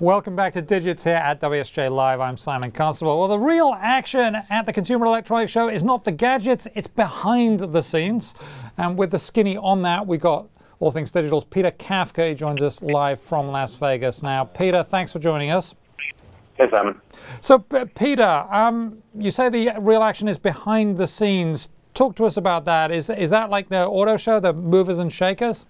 Welcome back to Digits here at WSJ Live. I'm Simon Constable. Well, the real action at the Consumer Electronics Show is not the gadgets, it's behind the scenes. And with the skinny on that, we got All Things Digital's Peter Kafka. He joins us live from Las Vegas now. Peter, thanks for joining us. Hey, Simon. So, Peter, you say the real action is behind the scenes. Talk to us about that. Is that like the auto show, the movers and shakers?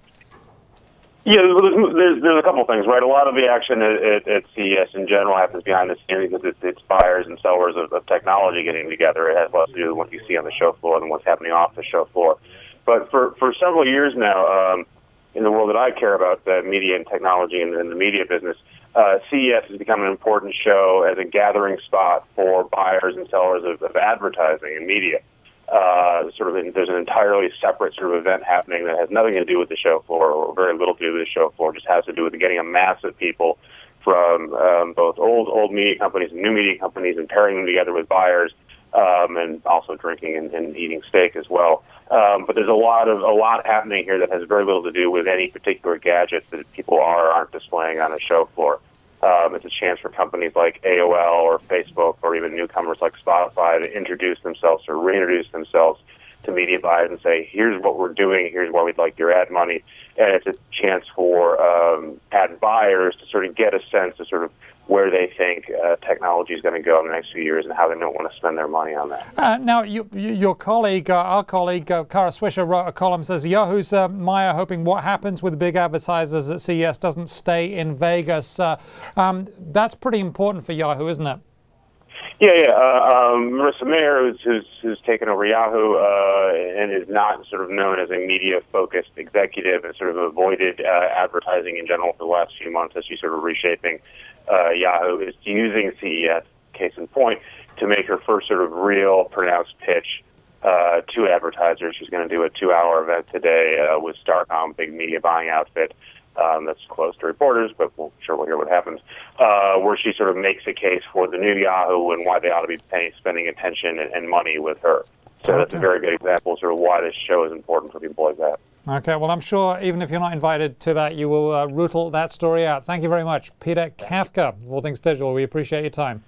Yeah, there's a couple of things, right? A lot of the action at CES in general happens behind the scenes because it's buyers and sellers of technology getting together. It has less to do with what you see on the show floor than what's happening off the show floor. But for several years now, in the world that I care about, the media and technology and the media business, CES has become an important show as a gathering spot for buyers and sellers of advertising and media. There's an entirely separate sort of event happening that has nothing to do with the show floor, or very little to do with the show floor. It just has to do with getting a mass of people from both old media companies and new media companies and pairing them together with buyers, and also drinking and eating steak as well. But there's a lot happening here that has very little to do with any particular gadgets that people aren't displaying on a show floor. It's a chance for companies like AOL or Facebook or even newcomers like Spotify to introduce themselves or reintroduce themselves to media buyers and say, here's what we're doing, here's why we'd like your ad money. And it's a chance for ad buyers to sort of get a sense of sort of where they think technology is going to go in the next few years and how they don't want to spend their money on that. Now, your colleague, our colleague, Kara Swisher, wrote a column that says Yahoo's Maya hoping what happens with big advertisers at CES doesn't stay in Vegas. That's pretty important for Yahoo, isn't it? Yeah. Marissa who's taken over Yahoo and is not sort of known as a media-focused executive and sort of avoided advertising in general for the last few months as she's sort of reshaping Yahoo, is using CES, case in point, to make her first sort of real pronounced pitch to advertisers. She's going to do a 2-hour event today with Starcom, big media buying outfit. That's close to reporters, but we'll hear what happens, where she sort of makes a case for the new Yahoo and why they ought to be spending attention and money with her. So that's a very good example of sort of why this show is important for people like that. Okay, well, I'm sure even if you're not invited to that, you will rootle that story out. Thank you very much, Peter Kafka, All Things Digital. We appreciate your time.